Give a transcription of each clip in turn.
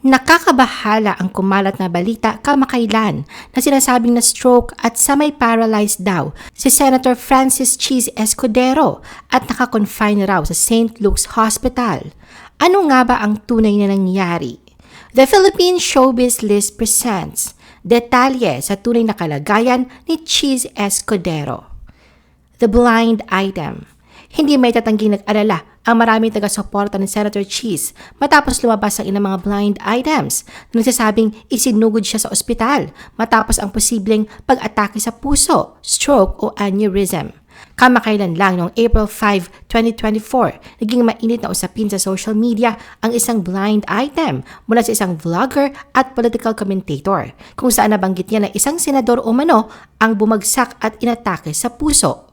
Nakakabahala ang kumalat na balita kamakailan na sinasabing na stroke at semi-paralyzed daw si Senator Francis Cheese Escudero at nakakonfine raw sa St. Luke's Hospital. Ano nga ba ang tunay na nangyari? The Philippine Showbiz List presents detalye sa tunay na kalagayan ni Cheese Escudero. The blind item. Hindi may tatangging nag-alala ang maraming taga-suporta ni Senator Cheese matapos lumabas ang ilang mga blind items na nagsasabing isinugod siya sa ospital matapos ang posibleng pag-atake sa puso, stroke o aneurysm. Kamakailan lang noong April 5, 2024, naging mainit na usapin sa social media ang isang blind item mula sa isang vlogger at political commentator kung saan nabanggit niya na isang senador umano ang bumagsak at inatake sa puso.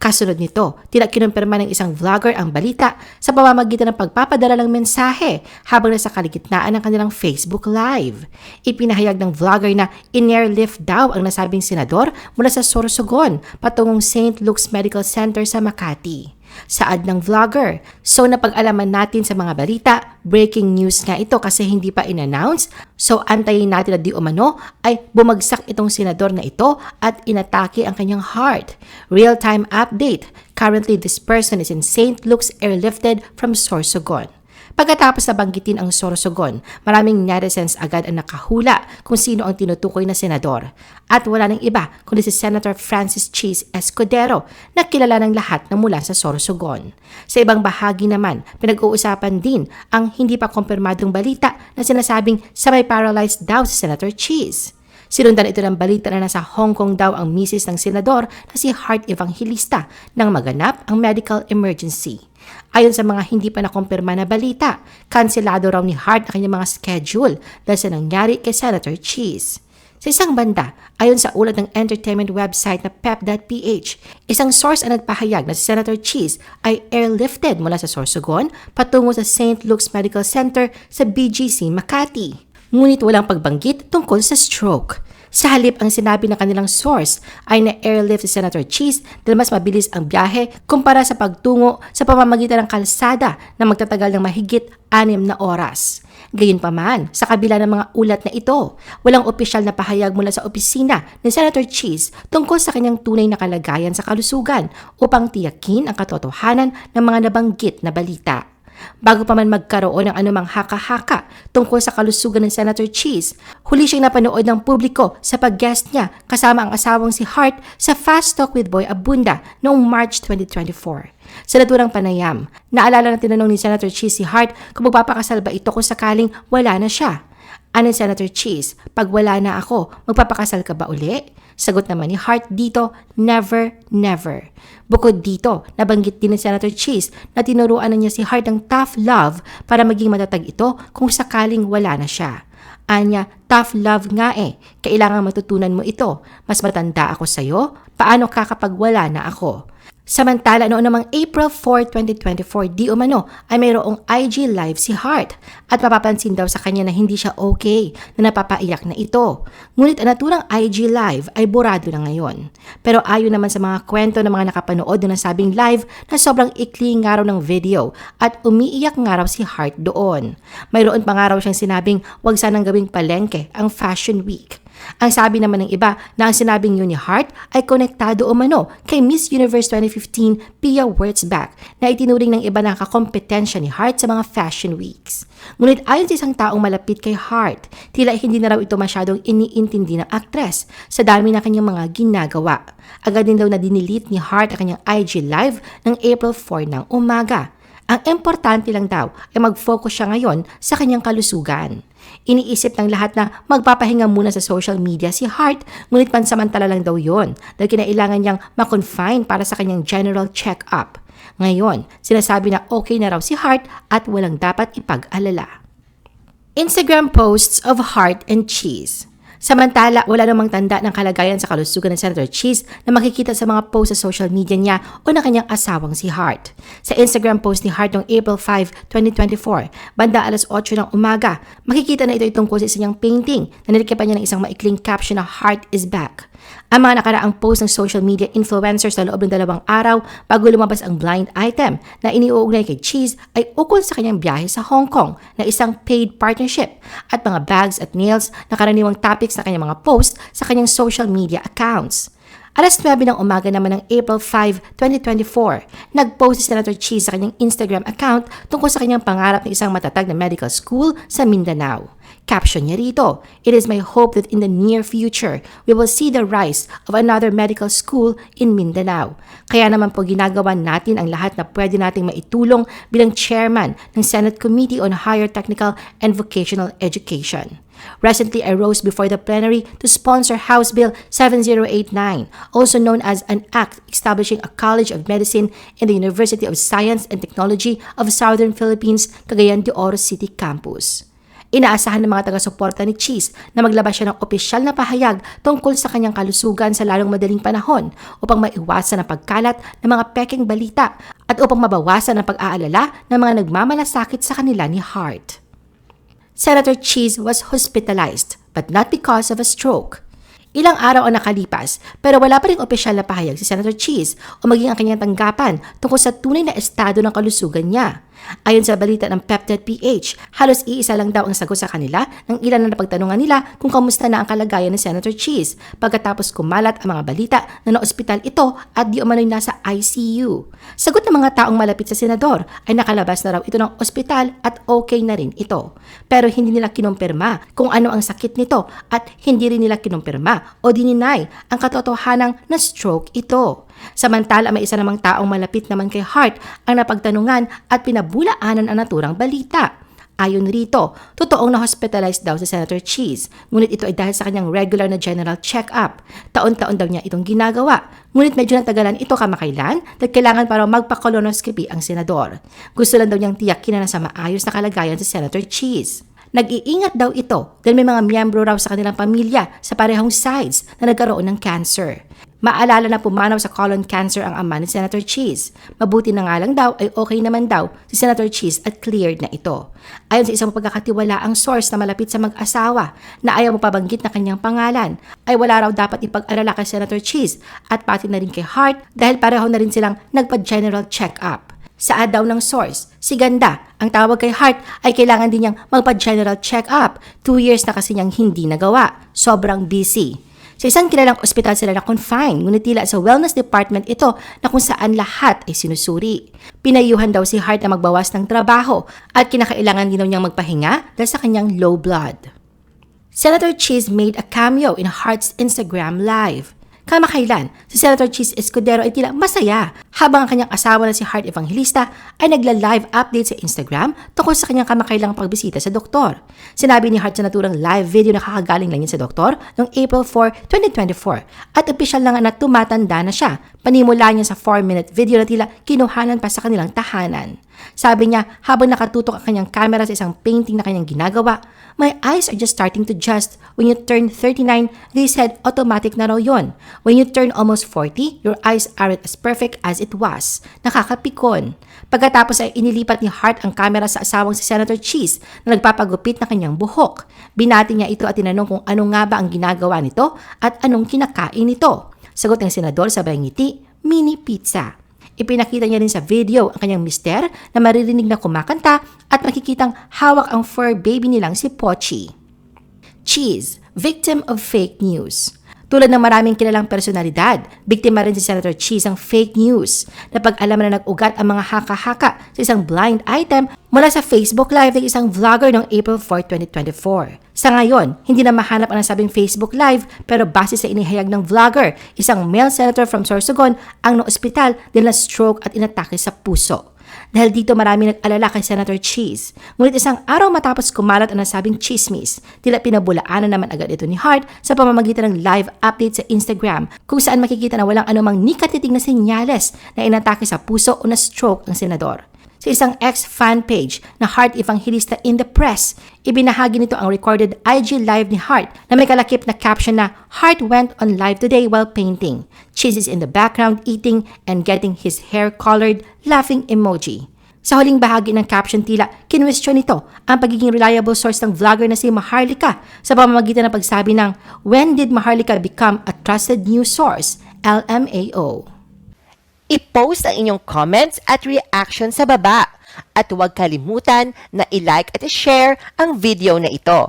Kasunod nito, tila kinumpirma ng isang vlogger ang balita sa pamamagitan ng pagpapadala ng mensahe habang nasa kaligitnaan ng kanilang Facebook Live. Ipinahayag ng vlogger na in-airlift daw ang nasabing senador mula sa Sorsogon patungong St. Luke's Medical Center sa Makati. Saad ng vlogger. So napag-alaman natin sa mga balita, breaking news nga ito kasi hindi pa in-announce. So antayin natin na di umano ay bumagsak itong senador na ito at inatake ang kanyang heart. Real-time update. Currently, this person is in St. Luke's airlifted from Sorsogon. Pagkatapos na banggitin ang Sorsogon, maraming netizens agad ang nakahula kung sino ang tinutukoy na senador. At wala nang iba kundi si Senator Francis Cheese Escudero na kilala ng lahat na mula sa Sorsogon. Sa ibang bahagi naman, pinag-uusapan din ang hindi pa kumpirmadong balita na sinasabing semi-paralyzed daw si Senator Cheese. Sinundan ito ng balita na nasa Hong Kong daw ang misis ng senador na si Heart Evangelista nang maganap ang medical emergency. Ayon sa mga hindi pa nakumpirma na balita, kanselado raw ni Heart ang kanyang mga schedule dahil sa nangyari kay Senator Cheese. Sa isang banda, ayon sa ulat ng entertainment website na pep.ph, isang source ang nagpahayag na si Senator Cheese ay airlifted mula sa Sorsogon patungo sa St. Luke's Medical Center sa BGC Makati. Ngunit walang pagbanggit tungkol sa stroke. Sa halip, ang sinabi ng kanilang source ay na-airlift si Senator Cheese dahil mas mabilis ang biyahe kumpara sa pagtungo sa pamamagitan ng kalsada na magtatagal ng mahigit 6 na oras. Gayunpaman, sa kabila ng mga ulat na ito, walang opisyal na pahayag mula sa opisina ni Senator Cheese tungkol sa kanyang tunay na kalagayan sa kalusugan upang tiyakin ang katotohanan ng mga nabanggit na balita. Bago pa man magkaroon ng anumang haka-haka tungkol sa kalusugan ng Senator Cheese, huli siyang napanood ng publiko sa pag-guest niya kasama ang asawang si Heart sa Fast Talk with Boy Abunda noong March 2024. Sa naturang panayam, naalala na tinanong ni Senator Cheese si Heart kung magpapakasal ba ito kung sakaling wala na siya. Ano Senator Cheese, pag wala na ako, magpapakasal ka ba uli? Sagot naman ni Heart dito, never, never. Bukod dito, nabanggit din ni Senator Cheese na tinuruan na niya si Heart ng tough love para maging matatag ito kung sakaling wala na siya. Anya, tough love nga kailangan matutunan mo ito. Mas matanda ako sa'yo, paano ka kapag wala na ako? Samantala, noong namang April 4, 2024, di umano ay mayroong IG live si Heart at mapapansin daw sa kanya na hindi siya okay na napapaiyak na ito. Ngunit ang naturang IG live ay burado na ngayon. Pero ayon naman sa mga kwento ng mga nakapanood na nasabing live na sobrang ikli nga raw ng video at umiiyak nga raw si Heart doon. Mayroon pa nga raw siyang sinabing wag sanang gawing palengke ang Fashion Week. Ang sabi naman ng iba na ang sinabing yun ni Heart ay konektado umano kay Miss Universe 2015 Pia Wurtzbach na itinuring ng iba na kakompetensya ni Heart sa mga fashion weeks. Ngunit ayon sa isang taong malapit kay Heart, tila hindi na raw ito masyadong iniintindi ng aktres sa dami na kanyang mga ginagawa. Agad din daw na dinilit ni Heart ang kanyang IG live ng April 4 ng umaga. Ang importante lang daw ay mag-focus siya ngayon sa kanyang kalusugan. Iniisip ng lahat na magpapahinga muna sa social media si Heart, ngunit pansamantala lang daw yon dahil kinailangan niyang makonfine para sa kanyang general check-up. Ngayon, sinasabi na okay na raw si Heart at walang dapat ipag-alala. Instagram posts of Heart and Cheese. Samantala, wala namang tanda ng kalagayan sa kalusugan ng Senator Cheese na makikita sa mga post sa social media niya o na kanyang asawang si Hart. Sa Instagram post ni Hart noong April 5, 2024, banda alas 8 ng umaga, makikita na ito tungkol sa isang painting na nilikapan niya ng isang maikling caption na Hart is back. Ang mga nakaraang post ng social media influencers sa loob ng 2 araw bago lumabas ang blind item na iniuugnay kay Cheese ay ukol sa kanyang biyahe sa Hong Kong na isang paid partnership at mga bags at nails na karaniwang topics na kanyang mga post sa kanyang social media accounts. Alas 9 ng umaga naman ng April 5, 2024, nag-post si Senator Cheese sa kanyang Instagram account tungkol sa kanyang pangarap ng isang matatag na medical school sa Mindanao. Caption niya rito, "It is my hope that in the near future, we will see the rise of another medical school in Mindanao. Kaya naman po ginagawa natin ang lahat na pwede nating maitulong bilang chairman ng Senate Committee on Higher Technical and Vocational Education. Recently, I rose before the plenary to sponsor House Bill 7089, also known as an act establishing a College of Medicine in the University of Science and Technology of Southern Philippines, Cagayan de Oro City Campus." Inaasahan ng mga taga-suporta ni Cheese na maglabas siya ng opisyal na pahayag tungkol sa kanyang kalusugan sa lalong madaling panahon upang maiwasan ang pagkalat ng mga peking balita at upang mabawasan ang pag-aalala ng mga nagmamalasakit sa kanila ni Hart. Senator Cheese was hospitalized but not because of a stroke. Ilang araw ang nakalipas pero wala pa ring opisyal na pahayag si Senator Cheese o maging ang kanyang tanggapan tungkol sa tunay na estado ng kalusugan niya. Ayon sa balita ng Peptide PH, halos iisa lang daw ang sagot sa kanila ng ilan na napagtanungan nila kung kamusta na ang kalagayan ni Senator Cheese pagkatapos kumalat ang mga balita na naospital ito at di umano'y nasa ICU. Sagot ng mga taong malapit sa senador ay nakalabas na raw ito ng ospital at okay na rin ito. Pero hindi nila kinumpirma kung ano ang sakit nito at hindi rin nila kinumpirma o dininay ang katotohanang na stroke ito. Samantala, may isa namang taong malapit naman kay Hart ang napagtanungan at pinabulaanan ang naturang balita. Ayon rito, totoong na-hospitalized daw si Senator Cheese, ngunit ito ay dahil sa kanyang regular na general check-up. Taon-taon daw niya itong ginagawa, ngunit medyo natagalan ito kamakailan dahil kailangan para magpa-colonoscopy ang senador. Gusto lang daw niyang tiyakin na nasa maayos na kalagayan si Senator Cheese. Nag-iingat daw ito dahil may mga miyembro raw sa kanilang pamilya sa parehong sides na nagkaroon ng cancer. Maalala na pumanaw sa colon cancer ang ama ni Senator Cheese. Mabuti na nga lang daw ay okay naman daw si Senator Cheese at cleared na ito. Ayon sa isang pagkakatiwalaang source na malapit sa mag-asawa na ayaw mapabanggit na kanyang pangalan, ay wala raw dapat ipag-alala kay Senator Cheese at pati na rin kay Hart dahil pareho na rin silang nagpa-general check-up. Saad daw ng source, si Ganda, ang tawag kay Hart ay kailangan din niyang magpa-general check-up. 2 years na kasi niyang hindi nagawa. Sobrang busy. Sa isang kilalang ospital sila na confine, ngunit tila sa wellness department ito na kung saan lahat ay sinusuri. Pinayuhan daw si Hart na magbawas ng trabaho at kinakailangan din daw niyang magpahinga dahil sa kanyang low blood. Senator Cheese made a cameo in Hart's Instagram live. Kamakailan, si Senator Cheese Escudero ay tila masaya habang ang kanyang asawa na si Hart Evangelista ay nagla-live update sa Instagram tungkol sa kanyang kamakailang pagbisita sa doktor. Sinabi ni Hart sa naturang live video na kakagaling lang niya sa doktor noong April 4, 2024 at opisyal na nga na tumatanda na siya. Panimula niya sa 4-minute video na tila kinuhanan pa sa kanilang tahanan. Sabi niya habang nakatutok ang kanyang camera sa isang painting na kanyang ginagawa, "My eyes are just starting to adjust. When you turn 39, they said automatic na raw yun. When you turn almost 40, your eyes aren't as perfect as it was." Nakakapikon. Pagkatapos ay inilipat ni Hart ang camera sa asawang si Senator Cheese na nagpapagupit ng kanyang buhok. Binati niya ito at tinanong kung ano nga ba ang ginagawa nito at anong kinakain nito. Sagot ng senador sabay ngiti, "Mini pizza." Ipinakita niya rin sa video ang kanyang mister na maririnig na kumakanta at makikitang hawak ang fur baby nilang si Pochi. Cheese, victim of fake news. Tulad ng maraming kilalang personalidad, biktima rin si Senator Cheese ng fake news. Napag-alaman na nag-ugat ang mga haka-haka sa isang blind item mula sa Facebook Live ng isang vlogger noong April 4, 2024. Sa ngayon, hindi na mahanap ang nasabing Facebook Live pero base sa inihayag ng vlogger, isang male senator from Sorsogon ang na-ospital dahil na stroke at inatake sa puso. Dahil dito marami nag-alala kay Senator Cheese. Ngunit isang araw matapos kumalat ang nasabing chismis, tila pinabulaanan naman agad ito ni Hart sa pamamagitan ng live update sa Instagram kung saan makikita na walang anumang nikatitig na senyales na inatake sa puso o na stroke ang senador. Sa isang ex-fan page na Heart Evangelista in the Press, ibinahagi nito ang recorded IG live ni Heart na may kalakip na caption na Heart went on live today while painting. Cheese is in the background eating and getting his hair colored, laughing emoji. Sa huling bahagi ng caption tila, kinwestiyon nito ang pagiging reliable source ng vlogger na si Maharlika sa pamamagitan ng pagsabi ng "When did Maharlika become a trusted news source?" LMAO. I-post ang inyong comments at reaction sa baba. At huwag kalimutan na i-like at i-share ang video na ito.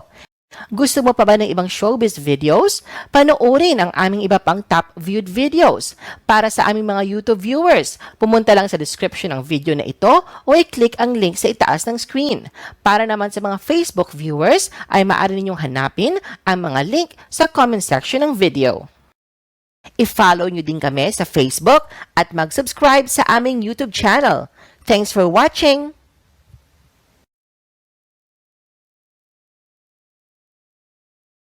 Gusto mo pa ba ng ibang showbiz videos? Panoorin ang aming iba pang top viewed videos. Para sa aming mga YouTube viewers, pumunta lang sa description ng video na ito o i-click ang link sa itaas ng screen. Para naman sa mga Facebook viewers, ay maaari ninyong hanapin ang mga link sa comment section ng video. I-follow nyo din kami sa Facebook at mag-subscribe sa aming YouTube channel. Thanks for watching!